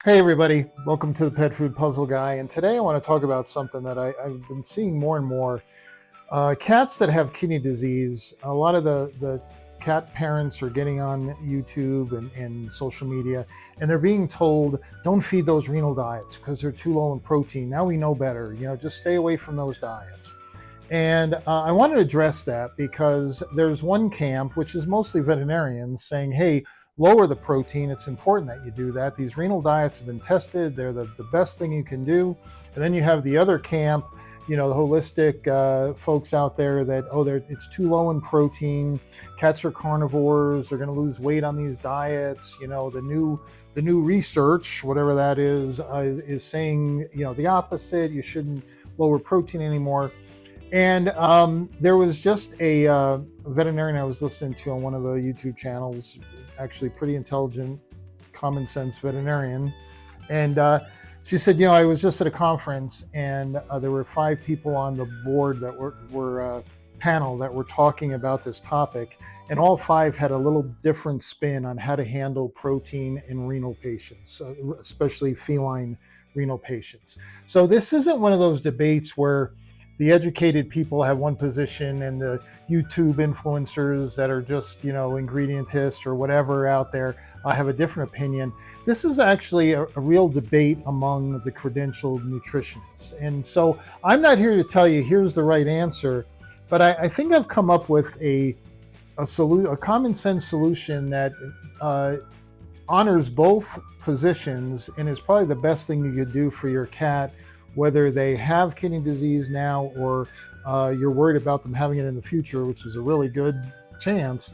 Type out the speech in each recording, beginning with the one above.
Hey everybody, welcome to the Pet Food Puzzle Guy. And today I want to talk about something that I've been seeing more and more. Cats that have kidney disease, a lot of the cat parents are getting on YouTube and social media, and they're being told, don't feed those renal diets because they're too low in protein. Now we know better, just stay away from those diets. And I wanted to address that because there's one camp, which is mostly veterinarians, saying, hey, lower the protein. It's important that you do that. These renal diets have been tested, they're the best thing you can do. And then you have the other camp, the holistic folks out there that, it's too low in protein. Cats are carnivores. They're going to lose weight on these diets. The new research, whatever that is saying, the opposite. You shouldn't lower protein anymore. And there was just a veterinarian I was listening to on one of the YouTube channels, actually pretty intelligent, common sense veterinarian. And she said, I was just at a conference and there were 5 people on the board that were panel that were talking about this topic. And all 5 had a little different spin on how to handle protein in renal patients, especially feline renal patients. So this isn't one of those debates where the educated people have one position and the YouTube influencers that are just, ingredientists or whatever out there have a different opinion. This is actually a real debate among the credentialed nutritionists. And so I'm not here to tell you here's the right answer, but I think I've come up with a common sense solution that honors both positions and is probably the best thing you could do for your cat, whether they have kidney disease now or you're worried about them having it in the future, which is a really good chance.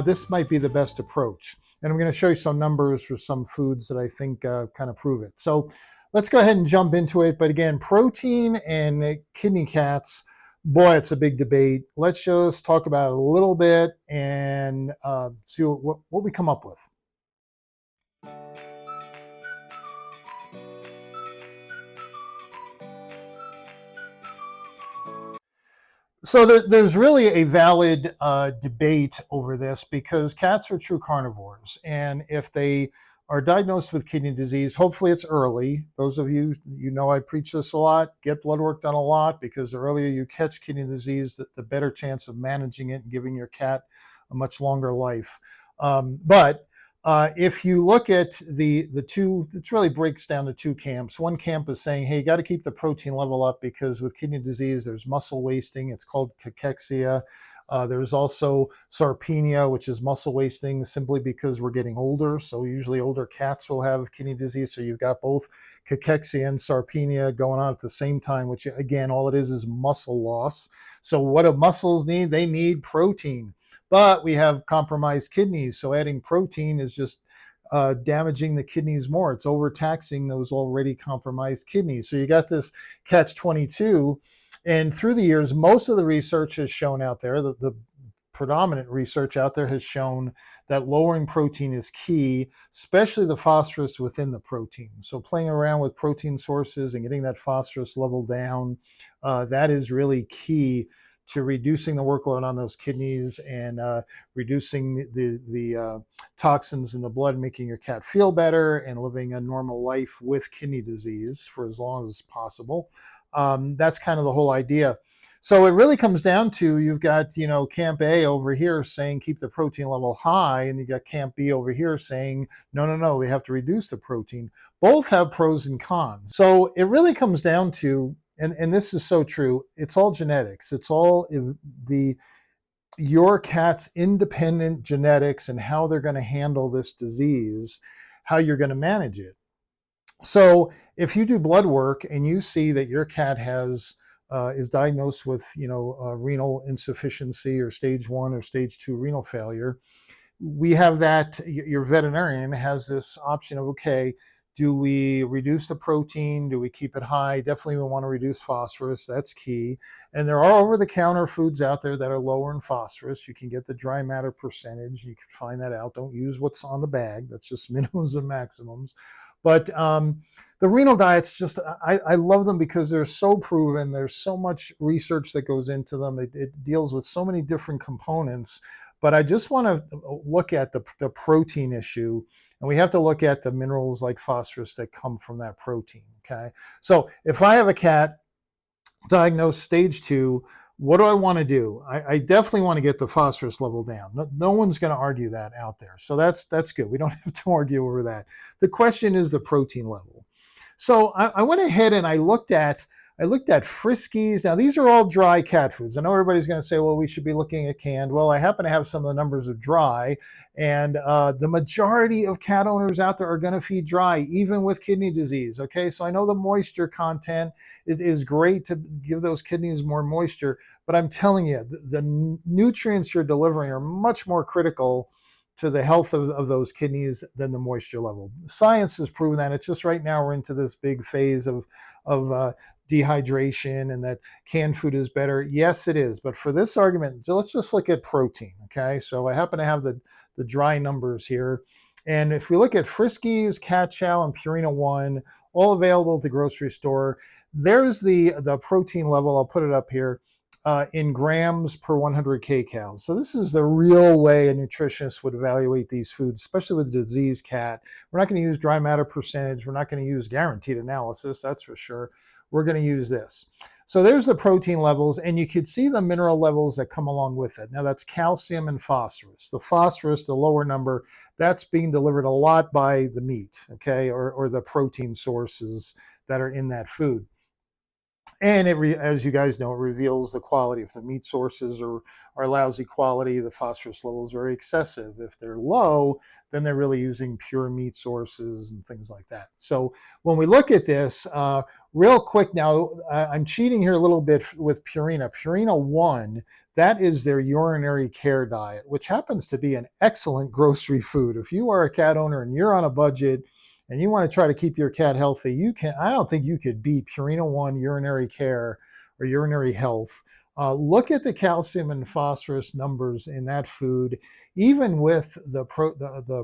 This might be the best approach. And I'm going to show you some numbers for some foods that I think kind of prove it. So let's go ahead and jump into it. But again, protein and kidney cats, boy, it's a big debate. Let's just talk about it a little bit and see what we come up with. So there's really a valid debate over this because cats are true carnivores. And if they are diagnosed with kidney disease, hopefully it's early. Those of you, I preach this a lot, get blood work done a lot, because the earlier you catch kidney disease, the better chance of managing it and giving your cat a much longer life. But if you look at the two, it really breaks down to 2 camps. One camp is saying, hey, you got to keep the protein level up because with kidney disease, there's muscle wasting. It's called cachexia. There's also sarcopenia, which is muscle wasting simply because we're getting older. So usually older cats will have kidney disease. So you've got both cachexia and sarcopenia going on at the same time, which again, all it is muscle loss. So what do muscles need? They need protein. But we have compromised kidneys, so adding protein is just damaging the kidneys more. It's overtaxing those already compromised kidneys. So you got this catch-22. And through the years, most of the research has shown out there, the predominant research out there has shown that lowering protein is key, especially the phosphorus within the protein. So playing around with protein sources and getting that phosphorus level down, that is really key to reducing the workload on those kidneys and reducing the toxins in the blood, making your cat feel better and living a normal life with kidney disease for as long as possible. That's kind of the whole idea. So it really comes down to, you've got, Camp A over here saying keep the protein level high, and you got Camp B over here saying, no, we have to reduce the protein. Both have pros and cons. So it really comes down to, and this is so true, it's all genetics. It's all your cat's independent genetics and how they're going to handle this disease, how you're going to manage it. So if you do blood work and you see that your cat is diagnosed with renal insufficiency or stage 1 or stage 2 renal failure, we have that, your veterinarian has this option of, okay, do we reduce the protein? Do we keep it high? Definitely we want to reduce phosphorus. That's key. And there are over-the-counter foods out there that are lower in phosphorus. You can get the dry matter percentage. You can find that out. Don't use what's on the bag. That's just minimums and maximums. But the renal diets, I love them because they're so proven. There's so much research that goes into them. It deals with so many different components. But I just want to look at the protein issue, and we have to look at the minerals like phosphorus that come from that protein. Okay. So if I have a cat diagnosed stage 2, what do I want to do? I definitely want to get the phosphorus level down. No one's going to argue that out there. So that's good. We don't have to argue over that. The question is the protein level. So I went ahead and I looked at Friskies. Now these are all dry cat foods. I know everybody's going to say, well, we should be looking at canned. Well, I happen to have some of the numbers of dry, and the majority of cat owners out there are going to feed dry, even with kidney disease. Okay, so I know the moisture content is great to give those kidneys more moisture, but I'm telling you, the nutrients you're delivering are much more critical to the health of those kidneys than the moisture level. Science has proven that. It's just right now we're into this big phase of dehydration and that canned food is better. Yes, it is. But for this argument, let's just look at protein. Okay. So I happen to have the dry numbers here. And if we look at Friskies, Cat Chow, and Purina One, all available at the grocery store, there's the protein level. I'll put it up here. In grams per 100 kcal. So this is the real way a nutritionist would evaluate these foods, especially with a diseased cat. We're not going to use dry matter percentage. We're not going to use guaranteed analysis, that's for sure. We're going to use this. So there's the protein levels, and you can see the mineral levels that come along with it. Now that's calcium and phosphorus. The phosphorus, the lower number, that's being delivered a lot by the meat, okay, or the protein sources that are in that food. And as you guys know, it reveals the quality. If the meat sources are lousy quality, the phosphorus level is very excessive. If they're low, then they're really using pure meat sources and things like that. So when we look at this, real quick now, I'm cheating here a little bit with Purina. Purina One, that is their urinary care diet, which happens to be an excellent grocery food. If you are a cat owner and you're on a budget, and you want to try to keep your cat healthy, I don't think you could beat Purina One urinary care or urinary health. Look at the calcium and phosphorus numbers in that food, even with the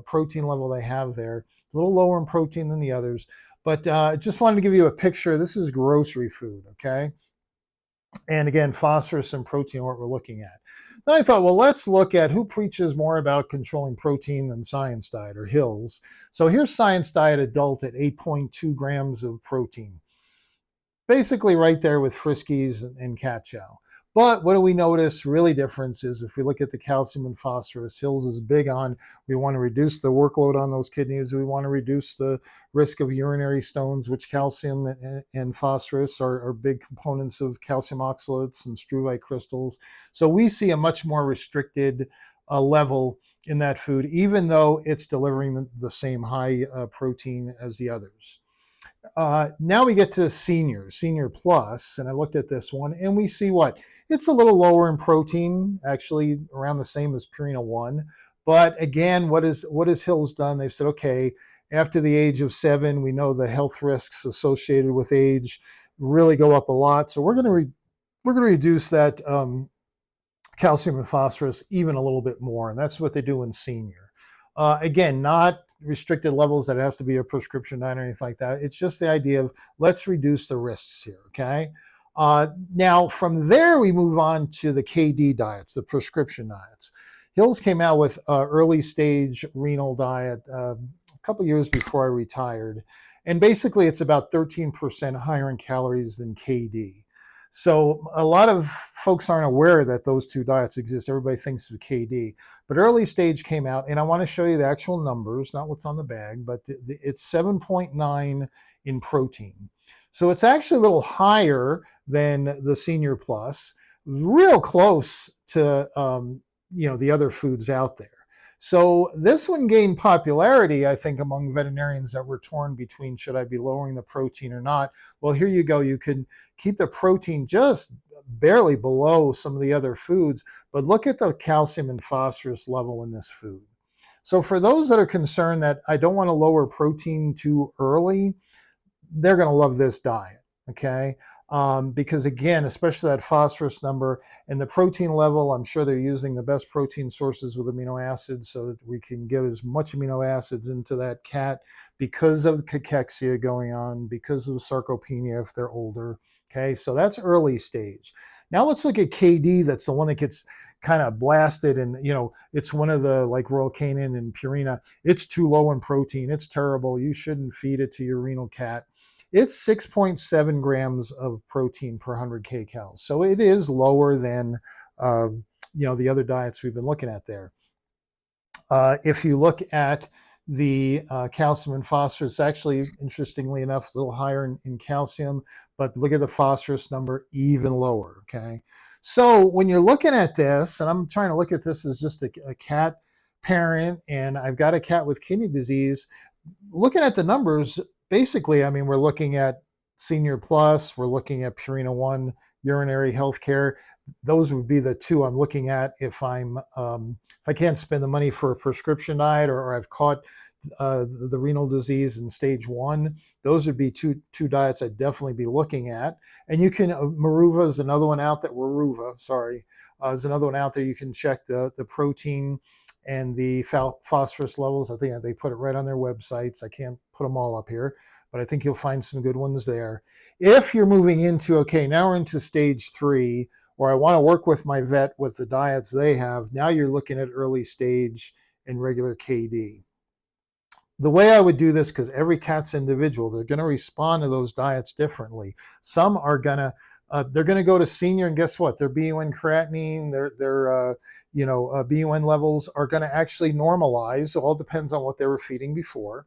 protein level they have there. It's a little lower in protein than the others, but just wanted to give you a picture. This is grocery food, okay? And again, phosphorus and protein are what we're looking at. Then I thought, well, let's look at who preaches more about controlling protein than Science Diet or Hills. So here's Science Diet Adult at 8.2 grams of protein. Basically right there with Friskies and Cat Chow. But what do we notice really difference is if we look at the calcium and phosphorus, Hills is big on, we want to reduce the workload on those kidneys. We want to reduce the risk of urinary stones, which calcium and phosphorus are big components of calcium oxalates and struvite crystals. So we see a much more restricted level in that food, even though it's delivering the same high protein as the others. Now we get to Senior Plus, and I looked at this one, and we see what? It's a little lower in protein, actually around the same as Purina One. But again, what is Hills done? They've said, okay, after the age of 7, we know the health risks associated with age really go up a lot. So we're going to reduce that calcium and phosphorus even a little bit more, and that's what they do in Senior. Again, not restricted levels that it has to be a prescription diet or anything like that. It's just the idea of let's reduce the risks here, okay? Now, from there, we move on to the KD diets, the prescription diets. Hills came out with early stage renal diet a couple years before I retired. And basically, it's about 13% higher in calories than KD. So a lot of folks aren't aware that those two diets exist. Everybody thinks of KD. But early stage came out, and I want to show you the actual numbers, not what's on the bag, but it's 7.9 in protein. So it's actually a little higher than the Senior Plus, real close to the other foods out there. So this one gained popularity, I think, among veterinarians that were torn between should I be lowering the protein or not. Well, here you go. You can keep the protein just barely below some of the other foods, but look at the calcium and phosphorus level in this food. So for those that are concerned that I don't want to lower protein too early, they're going to love this diet, okay? Because again, especially that phosphorus number and the protein level, I'm sure they're using the best protein sources with amino acids so that we can get as much amino acids into that cat because of cachexia going on, because of sarcopenia if they're older, okay? So that's early stage. Now let's look at KD. That's the one that gets kind of blasted, and it's one of the like Royal Canin and Purina. It's too low in protein. It's terrible. You shouldn't feed it to your renal cat. It's 6.7 grams of protein per 100 kcal. So it is lower than uh, the other diets we've been looking at there. If you look at the calcium and phosphorus, actually, interestingly enough, a little higher in calcium, but look at the phosphorus number, even lower, okay? So when you're looking at this, and I'm trying to look at this as just a cat parent, and I've got a cat with kidney disease, looking at the numbers, basically, I mean, we're looking at Senior Plus, we're looking at Purina One, urinary healthcare. Those would be the two I'm looking at if I can't spend the money for a prescription diet, or I've caught the renal disease in stage 1. Those would be two diets I'd definitely be looking at. And you can Maruva is another one out there. Maruva, sorry, is another one out there. You can check the protein and the phosphorus levels. I think they put it right on their websites. I can't put them all up here, but I think you'll find some good ones there. If you're moving into, okay, now we're into stage 3, or I want to work with my vet with the diets they have, now you're looking at early stage and regular KD. The way I would do this, because every cat's individual, they're going to respond to those diets differently. Some are going to they're going to go to senior, and guess what? Their BUN creatinine, their BUN levels are going to actually normalize. It all depends on what they were feeding before,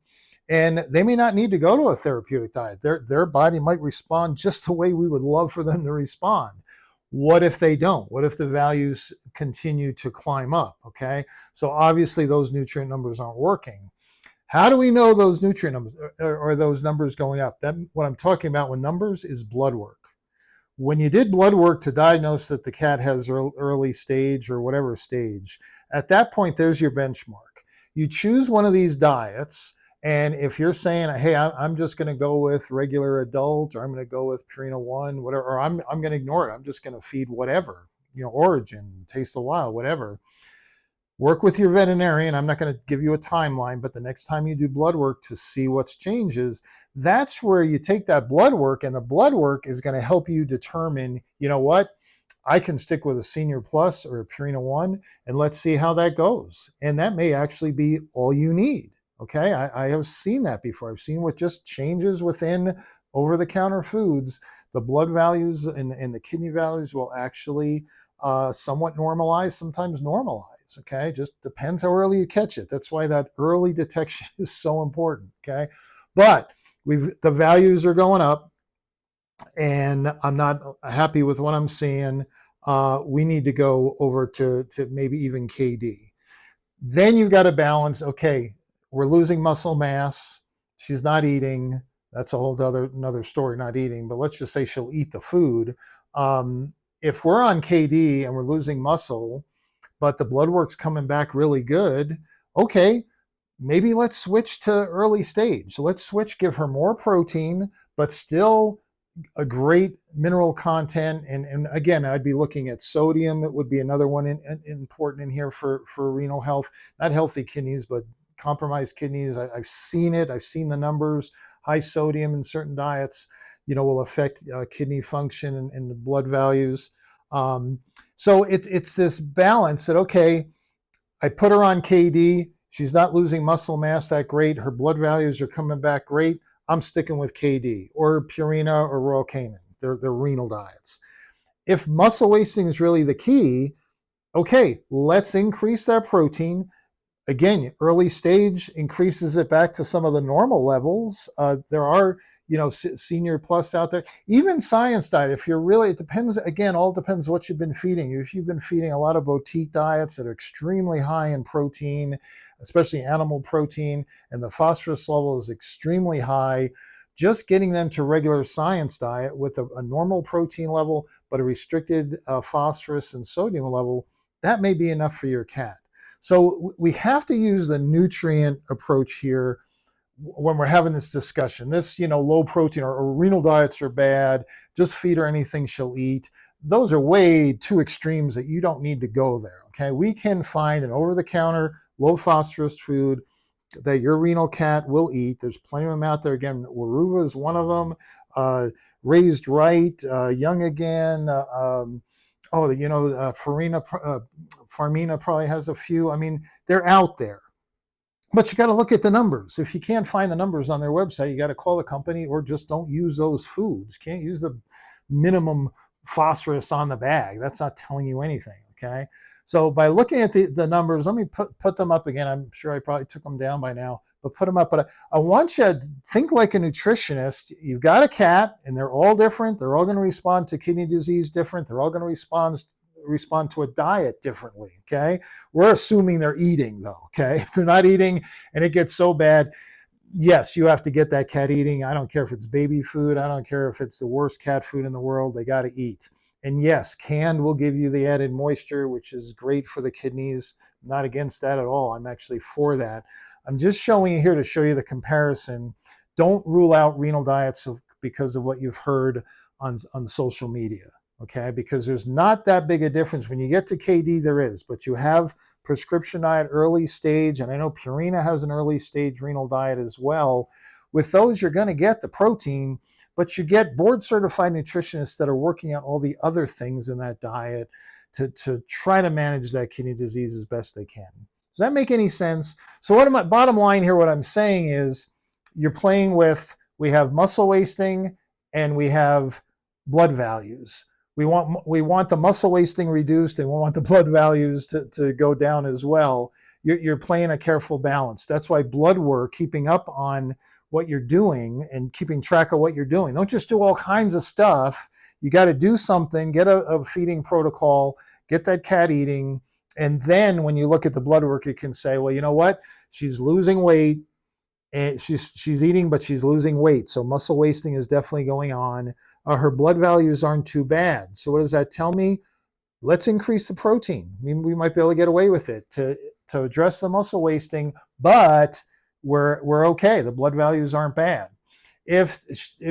and they may not need to go to a therapeutic diet. Their body might respond just the way we would love for them to respond. What if they don't? What if the values continue to climb up? Okay, so obviously those nutrient numbers aren't working. How do we know those nutrient numbers or those numbers going up? That what I'm talking about with numbers is blood work. When you did blood work to diagnose that the cat has early stage or whatever stage, at that point, there's your benchmark. You choose one of these diets, and if you're saying, hey, I'm just going to go with regular adult, or I'm going to go with Purina One, whatever, or I'm going to ignore it. I'm just going to feed whatever, Origin, Taste of Wild, whatever. Work with your veterinarian. I'm not going to give you a timeline, but the next time you do blood work to see what's changes, that's where you take that blood work, and the blood work is going to help you determine, what, I can stick with a Senior Plus or a Purina One, and let's see how that goes. And that may actually be all you need. Okay, I have seen that before. I've seen with just changes within over-the-counter foods, the blood values and the kidney values will actually somewhat normalize, sometimes normalize. Okay, just depends how early you catch it. That's why that early detection is so important. Okay, but the values are going up, and I'm not happy with what I'm seeing. We need to go over to maybe even KD. Then you've got to balance. Okay, we're losing muscle mass. She's not eating. That's a whole another story. Not eating, but let's just say she'll eat the food. If we're on KD and we're losing muscle, but the blood work's coming back really good, okay, maybe let's switch to early stage. Let's switch, give her more protein, but still a great mineral content. And again, I'd be looking at sodium. It would be another one important in here for renal health, not healthy kidneys, but compromised kidneys. I've seen it. I've seen the numbers. High sodium in certain diets, will affect kidney function and the blood values. So it's this balance that, okay, I put her on KD. She's not losing muscle mass that great. Her blood values are coming back great. I'm sticking with KD or Purina or Royal Canin. They're renal diets. If muscle wasting is really the key, okay, let's increase that protein. Again, early stage increases it back to some of the normal levels. There are, Senior Plus out there. Even science diet, if you're really, it depends, again, all depends what you've been feeding. If you've been feeding a lot of boutique diets that are extremely high in protein, especially animal protein, and the phosphorus level is extremely high, just getting them to regular science diet with a normal protein level, but a restricted phosphorus and sodium level, that may be enough for your cat. So we have to use the nutrient approach here when we're having this discussion. This, low protein or renal diets are bad. Just feed her anything she'll eat. Those are way too extremes that you don't need to go there. Okay, we can find an over-the-counter low phosphorus food that your renal cat will eat. There's plenty of them out there. Again, Waruva is one of them. Raised Right, Young Again. Oh, Farmina probably has a few. I mean, they're out there. But you got to look at the numbers. If you can't find the numbers on their website, you got to call the company or just don't use those foods. Can't use the minimum phosphorus on the bag. That's not telling you anything. Okay. So by looking at the numbers, let me put them up again. I'm sure I probably took them down by now, but put them up. But I want you to think like a nutritionist. You've got a cat and they're all different. They're all going to respond to kidney disease different. They're all going to respond to a diet differently. Okay. We're assuming they're eating though. Okay. If they're not eating and it gets so bad, yes, you have to get that cat eating. I don't care if it's baby food. I don't care if it's the worst cat food in the world. They got to eat. And yes, canned will give you the added moisture, which is great for the kidneys. I'm not against that at all. I'm actually for that. I'm just showing you here to show you the comparison. Don't rule out renal diets because of what you've heard on social media. Okay, because there's not that big a difference. When you get to KD, there is, but you have prescription diet early stage, and I know Purina has an early stage renal diet as well. With those, you're going to get the protein, but you get board certified nutritionists that are working on all the other things in that diet to try to manage that kidney disease as best they can. Does that make any sense? So what am I, bottom line here, what I'm saying is you're playing with, we have muscle wasting and we have blood values. We want the muscle wasting reduced and we want the blood values to go down as well. You're playing a careful balance. That's why blood work, keeping up on what you're doing and keeping track of what you're doing. Don't just do all kinds of stuff. You got to do something, get a feeding protocol, get that cat eating. And then when you look at the blood work, you can say, well, you know what? She's losing weight and she's eating, but she's losing weight. So muscle wasting is definitely going on. Her blood values aren't too bad. So what does that tell me? Let's increase the protein. I mean, we might be able to get away with it to address the muscle wasting, but we're okay. The blood values aren't bad. If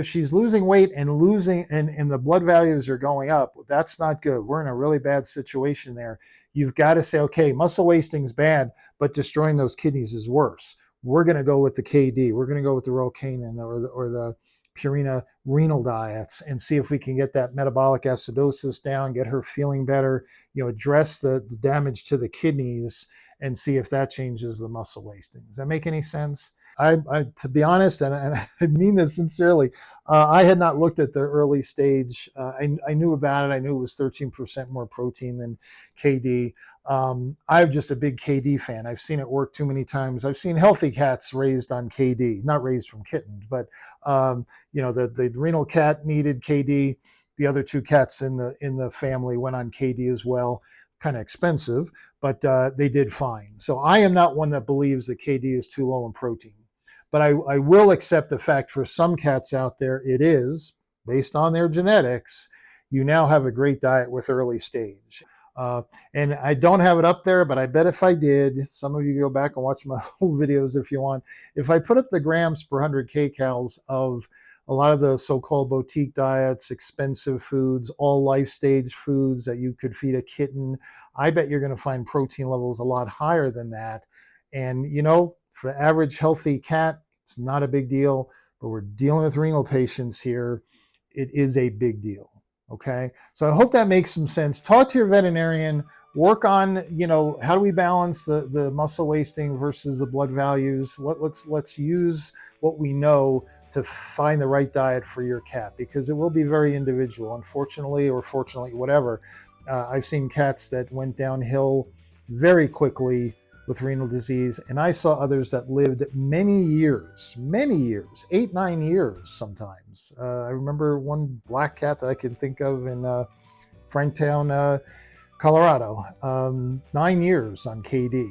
she's losing weight and the blood values are going up, that's not good. We're in a really bad situation there. You've got to say, okay, muscle wasting is bad, but destroying those kidneys is worse. We're going to go with the KD. We're going to go with the Rocaine or the Purina renal diets and see if we can get that metabolic acidosis down, get her feeling better, address the damage to the kidneys and see if that changes the muscle wasting. Does that make any sense? I to be honest, and I mean this sincerely, I had not looked at the early stage. I knew about it. I knew it was 13% more protein than KD. I'm just a big KD fan. I've seen it work too many times. I've seen healthy cats raised on KD, not raised from kittens, but the renal cat needed KD. The other two cats in the family went on KD as well. Kind of expensive, but they did fine. So I am not one that believes that KD is too low in protein. But I will accept the fact for some cats out there, it is, based on their genetics, you now have a great diet with early stage. And I don't have it up there, but I bet if I did, some of you go back and watch my whole videos if you want. If I put up the grams per 100 kcals of a lot of the so-called boutique diets, expensive foods, all life stage foods that you could feed a kitten, I bet you're going to find protein levels a lot higher than that. And, for the average healthy cat, it's not a big deal, but we're dealing with renal patients here. It is a big deal. Okay. So I hope that makes some sense. Talk to your veterinarian, work on, how do we balance the muscle wasting versus the blood values? Let's use what we know to find the right diet for your cat, because it will be very individual, unfortunately, or fortunately, whatever. I've seen cats that went downhill very quickly with renal disease, and I saw others that lived many years, 8, 9 years sometimes. I remember one black cat that I can think of in Franktown, Colorado, 9 years on KD.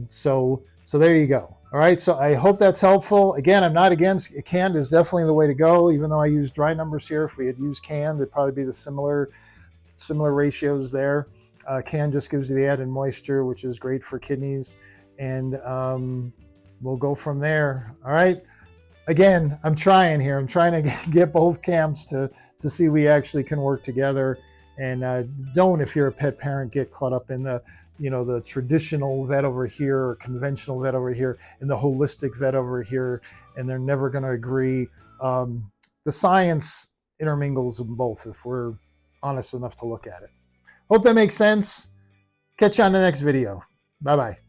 So there you go. All right, so I hope that's helpful. Again, I'm not against canned is definitely the way to go, even though I use dry numbers here. If we had used canned, it'd probably be the similar ratios there. Canned just gives you the added moisture, which is great for kidneys, and we'll go from there. All right. Again, I'm trying here. I'm trying to get both camps to see we actually can work together. And don't, if you're a pet parent, get caught up in the traditional vet over here or conventional vet over here and the holistic vet over here, and they're never going to agree. The science intermingles them both. If we're honest enough to look at it. Hope that makes sense. Catch you on the next video. Bye-bye.